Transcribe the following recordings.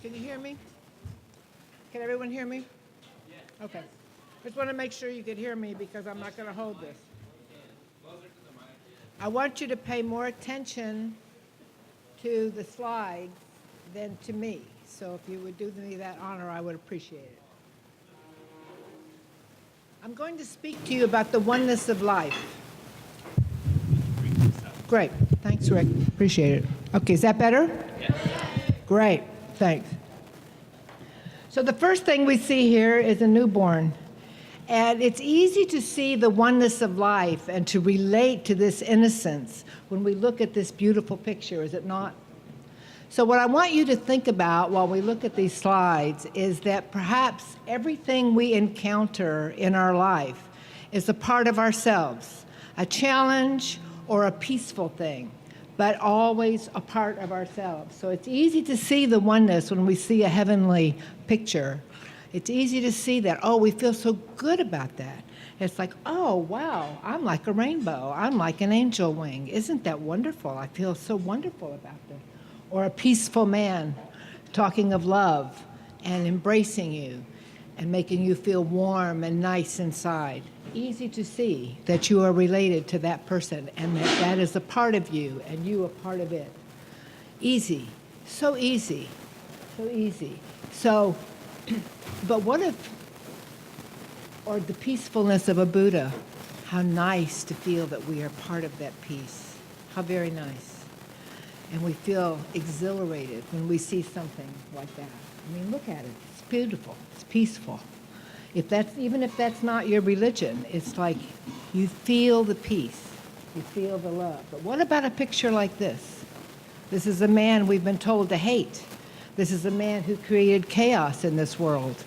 Can you hear me? Can everyone hear me? Yeah. Okay. Just want to make sure you could hear me because I'm not going to hold this. I want you to pay more attention to the slides than to me. So if you would do me that honor, I would appreciate it. I'm going to speak to you about the oneness of life. Great. Thanks, Rick. Appreciate it. Okay, is that better? Yes. Great. Thanks. So the first thing we see here is a newborn. And it's easy to see the oneness of life and to relate to this innocence when we look at this beautiful picture, is it not? So what I want you to think about while we look at these slides is that perhaps everything we encounter in our life is a part of ourselves, a challenge or a peaceful thing, but always a part of ourselves. So it's easy to see the oneness when we see a heavenly picture. It's easy to see that, oh, we feel so good about that. It's like, oh, wow, I'm like a rainbow. I'm like an angel wing. Isn't that wonderful? I feel so wonderful about that. Or a peaceful man talking of love and embracing you and making you feel warm and nice inside. Easy to see that you are related to that person and that that is a part of you and you a part of it. Easy, so easy, so easy. So, but what if, or the peacefulness of a Buddha, how nice to feel that we are part of that peace. How very nice. And we feel exhilarated when we see something like that. I mean, look at it. It's beautiful. It's peaceful. Even if that's not your religion, it's like you feel the peace. You feel the love. But what about a picture like this? This is a man we've been told to hate. This is a man who created chaos in this world.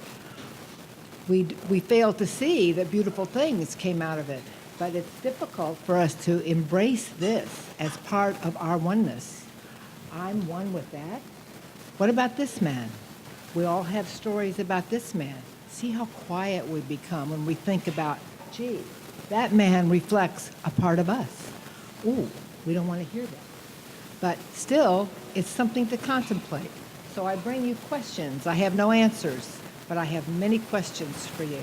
We fail to see that beautiful things came out of it. But it's difficult for us to embrace this as part of our oneness. I'm one with that. What about this man? We all have stories about this man. See how quiet we become when we think about, gee, that man reflects a part of us. Ooh, we don't want to hear that. But still, it's something to contemplate. So I bring you questions. I have no answers, but I have many questions for you.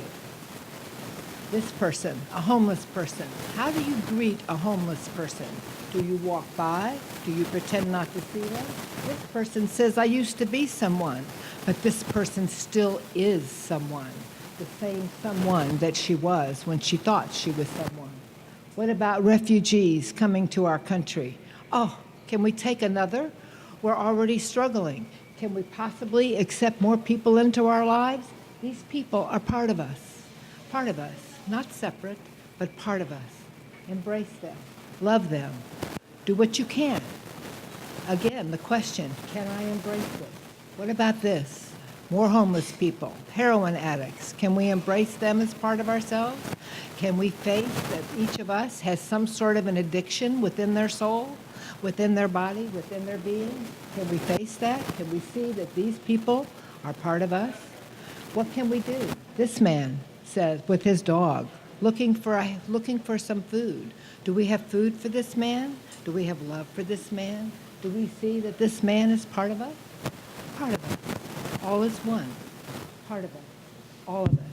This person, a homeless person, how do you greet a homeless person? Do you walk by? Do you pretend not to see them? This person says, I used to be someone, but this person still is someone, the same someone that she was when she thought she was someone. What about refugees coming to our country? Oh, can we take another? We're already struggling. Can we possibly accept more people into our lives? These people are part of us, not separate, but part of us. Embrace them, love them, do what you can. Again, the question, can I embrace this? What about this? More homeless people, heroin addicts, can we embrace them as part of ourselves? Can we face that each of us has some sort of an addiction within their soul? Within their body, within their being? Can we face that? Can we see that these people are part of us? What can we do? This man says, with his dog, looking for some food. Do we have food for this man? Do we have love for this man? Do we see that this man is part of us? Part of us. All is one. Part of us. All of us.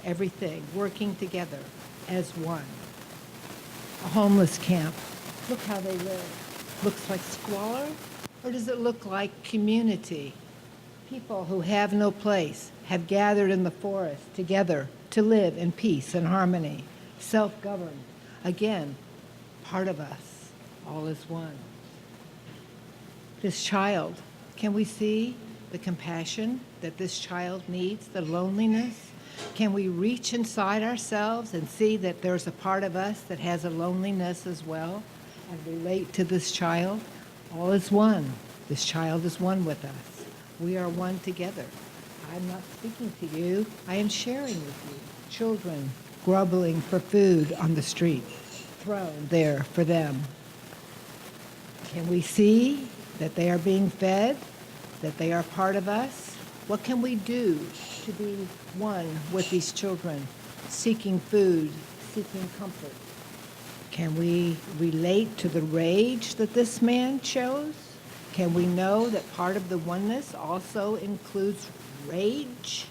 Everything working together as one. A homeless camp. Look how they live. Looks like squalor, or does it look like community? People who have no place have gathered in the forest together to live in peace and harmony, self-governed. Again, part of us, all is one. This child, can we see the compassion that this child needs, the loneliness? Can we reach inside ourselves and see that there's a part of us that has a loneliness as well? And relate to this child? All is one. This child is one with us. We are one together. I'm not speaking to you. I am sharing with you. Children grumbling for food on the street, thrown there for them. Can we see that they are being fed, that they are part of us? What can we do to be one with these children, seeking food, seeking comfort? Can we relate to the rage that this man chose? Can we know that part of the oneness also includes rage,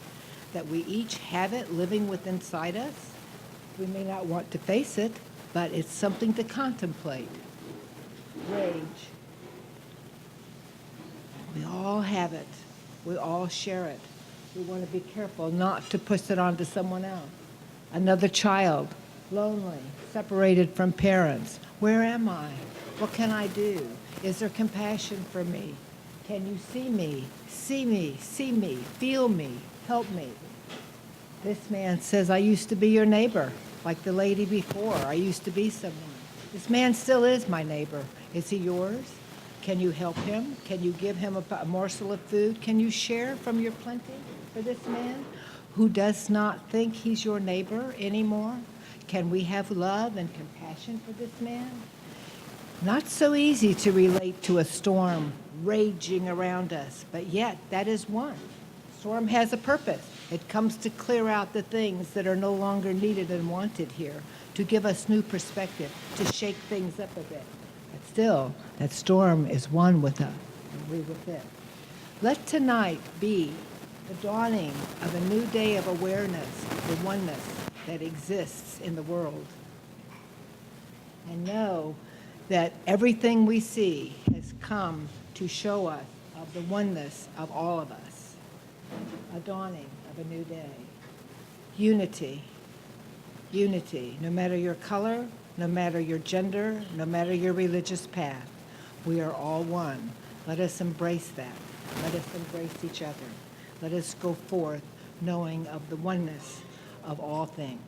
that we each have it living within inside us? We may not want to face it, but it's something to contemplate. Rage. We all have it. We all share it. We want to be careful not to push it onto someone else. Another child, lonely, separated from parents. Where am I? What can I do? Is there compassion for me? Can you see me? See me, see me, feel me, help me. This man says, I used to be your neighbor, like the lady before. I used to be someone. This man still is my neighbor. Is he yours? Can you help him? Can you give him a morsel of food? Can you share from your plenty for this man who does not think he's your neighbor anymore? Can we have love and compassion for this man? Not so easy to relate to a storm raging around us, but yet that is one. Storm has a purpose. It comes to clear out the things that are no longer needed and wanted here, to give us new perspective, to shake things up a bit. But still, that storm is one with us, and we with it. Let tonight be the dawning of a new day of awareness, the oneness that exists in the world. And know that everything we see has come to show us of the oneness of all of us. A dawning of a new day. Unity. Unity. No matter your color, no matter your gender, no matter your religious path, we are all one. Let us embrace that. Let us embrace each other. Let us go forth knowing of the oneness of all things.